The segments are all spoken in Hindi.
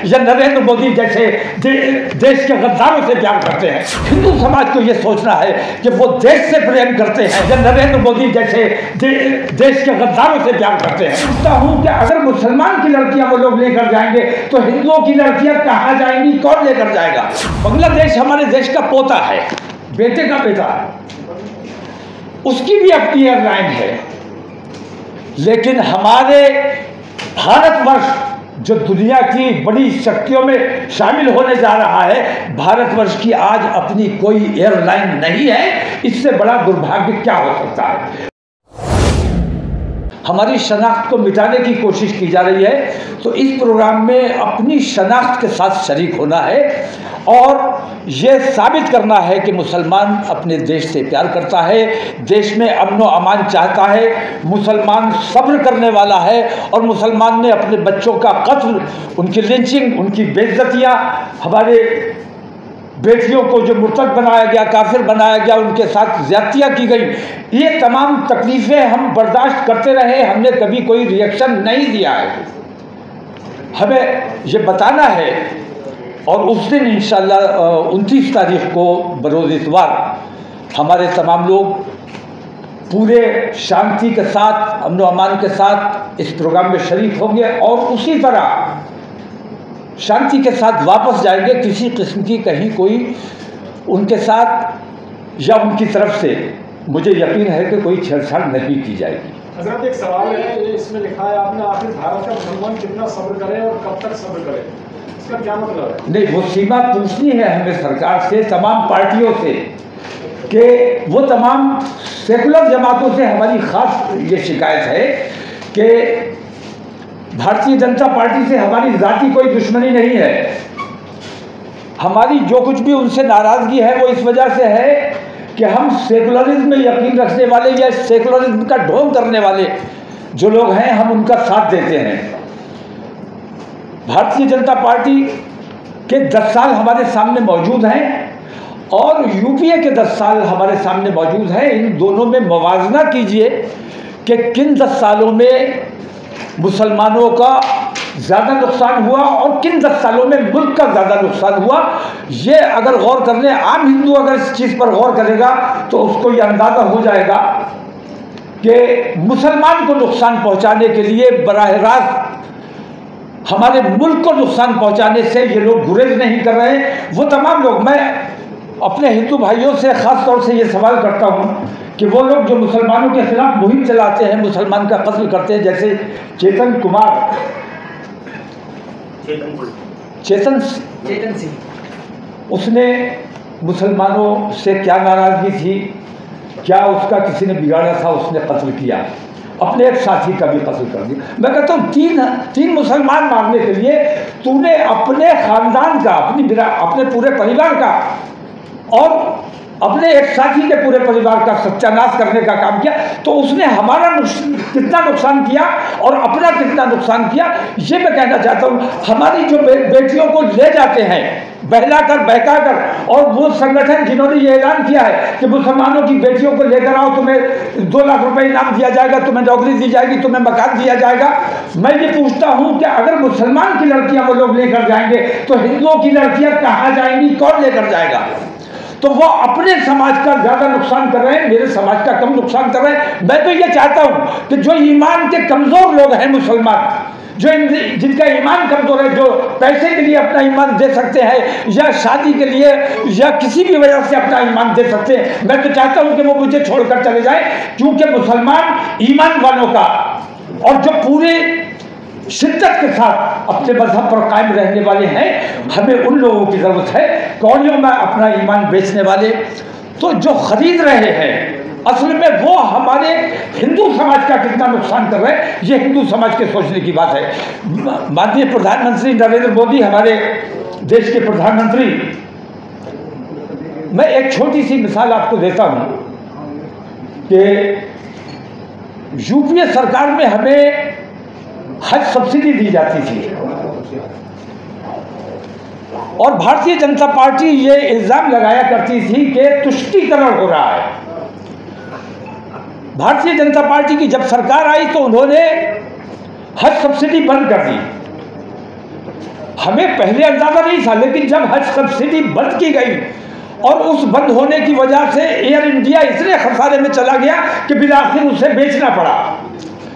या नरेंद्र मोदी जैसे देश के गद्दारों से प्यार करते हैं। हिंदू समाज को यह सोचना है कि वो देश से प्रेम करते हैं या नरेंद्र मोदी जैसे देश के गद्दारों से प्यार करते हैं। सोचता हूँ कि अगर मुसलमान की लड़कियां वो लोग लेकर जाएंगे तो हिंदुओं की लड़कियां कहाँ जाएंगी, कौन लेकर जाएगा? बांग्लादेश हमारे देश का पोता है, बेटे का बेटा है, उसकी भी अपनी एयरलाइन है, लेकिन हमारे भारतवर्ष जो दुनिया की बड़ी शक्तियों में शामिल होने जा रहा है, भारतवर्ष की आज अपनी कोई एयरलाइन नहीं है। इससे बड़ा दुर्भाग्य क्या हो सकता है? हमारी शनाख्त को मिटाने की कोशिश की जा रही है, तो इस प्रोग्राम में अपनी शनाख्त के साथ शरीक होना है और ये साबित करना है कि मुसलमान अपने देश से प्यार करता है, देश में अमन व अमान चाहता है, मुसलमान सब्र करने वाला है और मुसलमान ने अपने बच्चों का कत्ल, उनकी लिंचिंग, उनकी बेइज्जतियाँ, हमारे बेटियों को जो मुर्तद बनाया गया, काफिर बनाया गया, उनके साथ ज्यादतियाँ की गई, ये तमाम तकलीफ़ें हम बर्दाश्त करते रहे, हमने कभी कोई रिएक्शन नहीं दिया है। हमें ये बताना है और उस दिन इंशाअल्लाह 29 तारीख को बरोज़ इतवार हमारे तमाम लोग पूरे शांति के साथ, अमन व अमान के साथ इस प्रोग्राम में शरीक होंगे और उसी तरह शांति के साथ वापस जाएंगे। किसी किस्म की कहीं कोई उनके साथ या उनकी तरफ से मुझे यकीन है कि कोई छेड़छाड़ नहीं की जाएगी। हज़रत एक सवाल है, ये इसमें लिखा है आपने, आखिर भारत का मुसलमान कितना सब्र करे और कब तक सब्र करे, इसका क्या मतलब है? नहीं, वो सीमा पूछनी है हमें सरकार से, तमाम पार्टियों से, कि वो तमाम सेकुलर जमातों से हमारी खास ये शिकायत है कि भारतीय जनता पार्टी से हमारी ज़ाती कोई दुश्मनी नहीं है। हमारी जो कुछ भी उनसे नाराज़गी है वो इस वजह से है कि हम सेकुलरिज्म में यकीन रखने वाले या सेकुलरिज्म का ढोंग करने वाले जो लोग हैं, हम उनका साथ देते हैं। भारतीय जनता पार्टी के 10 साल हमारे सामने मौजूद हैं और यूपीए के 10 साल हमारे सामने मौजूद हैं। इन दोनों में मुवाजना कीजिए कि किन 10 सालों में मुसलमानों का ज़्यादा नुकसान हुआ और किन 10 सालों में मुल्क का ज़्यादा नुकसान हुआ। ये अगर गौर करने, आम हिंदू अगर इस चीज़ पर गौर करेगा तो उसको ये अंदाज़ा हो जाएगा कि मुसलमान को नुकसान पहुंचाने के लिए बराह रास्त हमारे मुल्क को नुकसान पहुंचाने से ये लोग गुरेज नहीं कर रहे हैं। वो तमाम लोग, मैं अपने हिंदू भाइयों से ख़ास तौर से ये सवाल करता हूँ कि वो लोग जो मुसलमानों के खिलाफ मुहिम चलाते हैं, मुसलमान का कत्ल करते हैं, जैसे चेतन सिंह, उसने मुसलमानों से क्या नाराज़गी थी, क्या उसका किसी ने बिगाड़ा था, उसने कत्ल किया, अपने एक साथी का भी कत्ल कर दिया। मैं कहता हूँ तीन मुसलमान मारने के लिए तूने अपने ख़ानदान का, अपने पूरे परिवार का और अपने एक साथी के पूरे परिवार का सत्यानाश करने का काम किया, तो उसने हमारा कितना नुकसान किया और अपना कितना नुकसान किया, ये मैं कहना चाहता हूँ। हमारी जो बेटियों को ले जाते हैं बहलाकर बहकाकर, और वो संगठन जिन्होंने ये ऐलान किया है कि मुसलमानों की बेटियों को लेकर आओ, तुम्हें 2 लाख रुपए इनाम दिया जाएगा, तुम्हें नौकरी दी जाएगी, तुम्हें मकान दिया जाएगा। मैं ये पूछता हूँ कि अगर मुसलमान की लड़कियाँ वो लोग लेकर जाएंगे तो हिंदुओं की लड़कियाँ कहाँ जाएंगी, कौन लेकर जाएगा? तो वो अपने समाज का ज़्यादा नुकसान कर रहे हैं, मेरे समाज का कम नुकसान कर रहे हैं। मैं तो ये चाहता हूँ कि जो ईमान के कमज़ोर लोग हैं मुसलमान, जिनका ईमान कमज़ोर है, जो पैसे के लिए अपना ईमान दे सकते हैं या शादी के लिए या किसी भी वजह से अपना ईमान दे सकते हैं, मैं तो चाहता हूँ कि वो मुझे छोड़कर चले जाएं, क्योंकि मुसलमान ईमान वालों का और जो पूरे शिद्दत के साथ अपने मजहब पर कायम रहने वाले हैं, हमें उन लोगों की ज़रूरत है। कौड़ियों में अपना ईमान बेचने वाले तो जो खरीद रहे हैं, असल में वो हमारे हिंदू समाज का कितना नुकसान कर रहे हैं, ये हिंदू समाज के सोचने की बात है। माननीय प्रधानमंत्री नरेंद्र मोदी, हमारे देश के प्रधानमंत्री, मैं एक छोटी सी मिसाल आपको देता हूँ कि यूपीए सरकार में हमें हज सब्सिडी दी जाती थी और भारतीय जनता पार्टी ये इल्ज़ाम लगाया करती थी कि तुष्टीकरण हो रहा है। भारतीय जनता पार्टी की जब सरकार आई तो उन्होंने हज सब्सिडी बंद कर दी हमें पहले अंदाजा नहीं था, लेकिन जब हज सब्सिडी बंद की गई और उस बंद होने की वजह से एयर इंडिया इतने खसारे में चला गया कि बिलाखिर उसे बेचना पड़ा।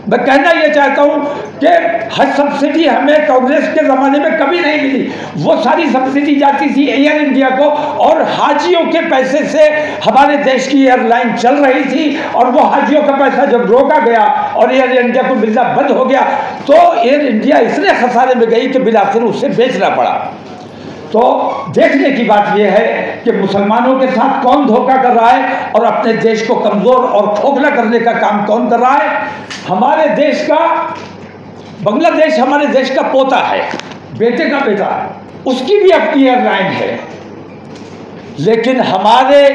मैं कहना ये चाहता हूँ कि हज सब्सिडी हमें कांग्रेस के ज़माने में कभी नहीं मिली। वो सारी सब्सिडी जाती थी एयर इंडिया को, और हाजियों के पैसे से हमारे देश की एयरलाइन चल रही थी। और वो हाजियों का पैसा जब रोका गया और एयर इंडिया को मिलना बंद हो गया, तो एयर इंडिया इतने खसारे में गई कि बिलाखिर उसे बेचना पड़ा। तो देखने की बात यह है कि मुसलमानों के साथ कौन धोखा कर रहा है और अपने देश को कमज़ोर और खोखला करने का काम कौन कर रहा है। हमारे देश का बांग्लादेश हमारे देश का पोता है, बेटे का बेटा है, उसकी भी अपनी एयरलाइन है। लेकिन हमारे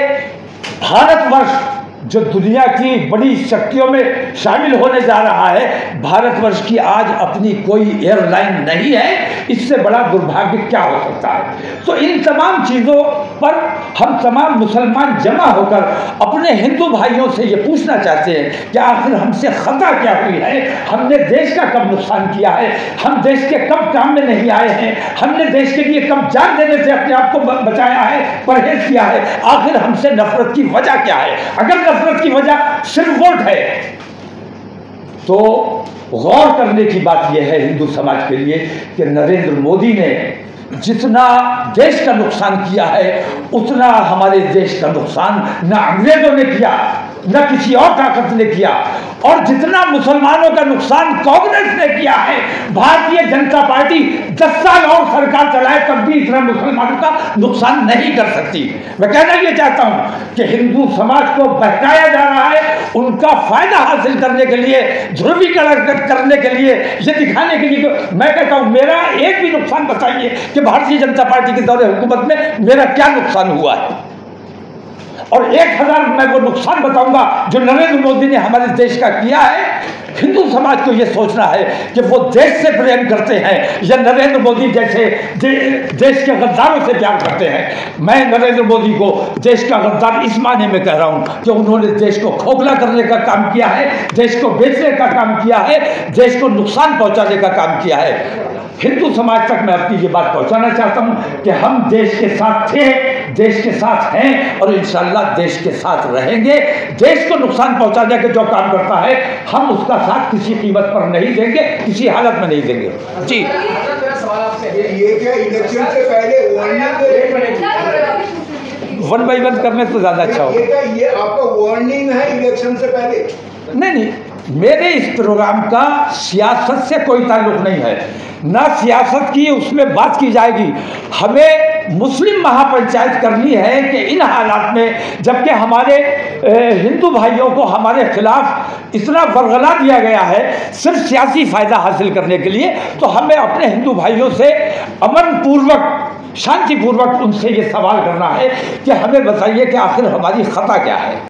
भारतवर्ष जो दुनिया की बड़ी शक्तियों में शामिल होने जा रहा है, भारतवर्ष की आज अपनी कोई एयरलाइन नहीं है। इससे बड़ा दुर्भाग्य क्या हो सकता है। तो इन तमाम चीज़ों पर हम तमाम मुसलमान जमा होकर अपने हिंदू भाइयों से ये पूछना चाहते हैं कि आखिर हमसे खता क्या हुई है, हमने देश का कब नुकसान किया है, हम देश के कब काम में नहीं आए हैं, हमने देश के लिए कब जान देने से अपने आप को बचाया है, परहेज किया है। आखिर हमसे नफरत की वजह क्या है। अगर नफरत की वजह सिर्फ वोट है तो गौर करने की बात यह है हिंदू समाज के लिए कि नरेंद्र मोदी ने जितना देश का नुकसान किया है उतना हमारे देश का नुकसान न अंग्रेजों ने किया न किसी और ताकत ने किया। और जितना मुसलमानों का नुकसान कांग्रेस ने किया है, भारतीय जनता पार्टी 10 साल और सरकार चलाए तब भी इतना मुसलमानों का नुकसान नहीं कर सकती। मैं कहना ये चाहता हूँ कि हिंदू समाज को बहकाया जा रहा है, उनका फायदा हासिल करने के लिए, ध्रुवीकरण करने के लिए, ये दिखाने के लिए। मैं कहता हूँ मेरा एक भी नुकसान बताइए कि भारतीय जनता पार्टी के दौरे हुकूमत में मेरा क्या नुकसान हुआ है, और 1000 मैं वो नुकसान बताऊंगा जो नरेंद्र मोदी ने हमारे देश का किया है। हिंदू समाज को ये सोचना है कि वो देश से प्रेम करते हैं या नरेंद्र मोदी जैसे देश के गद्दारों से प्यार करते हैं। मैं नरेंद्र मोदी को देश का गद्दार इस माने में कह रहा हूँ कि उन्होंने देश को खोखला करने का काम किया है, देश को बेचने का काम किया है, देश को नुकसान पहुँचाने का काम किया है। हिंदू समाज तक मैं अपनी ये बात पहुंचाना चाहता हूं कि हम देश के साथ थे, देश के साथ हैं और इंशाअल्लाह देश के साथ रहेंगे। देश को नुकसान पहुंचाने का जो काम करता है हम उसका साथ किसी कीमत पर नहीं देंगे, किसी हालत में नहीं देंगे। जी सवाल आपसे ये क्या इलेक्शन से पहले वन बाई वन करने से ज्यादा अच्छा होगा। ये आपका वार्निंग है इलेक्शन से पहले? नहीं, मेरे इस प्रोग्राम का सियासत से कोई ताल्लुक नहीं है, ना सियासत की उसमें बात की जाएगी। हमें मुस्लिम महापंचायत करनी है कि इन हालात में जबकि हमारे हिंदू भाइयों को हमारे खिलाफ इतना वरगला दिया गया है सिर्फ सियासी फ़ायदा हासिल करने के लिए, तो हमें अपने हिंदू भाइयों से अमन पूर्वक, शांतिपूर्वक उनसे ये सवाल करना है कि हमें बताइए कि आखिर हमारी खता क्या है।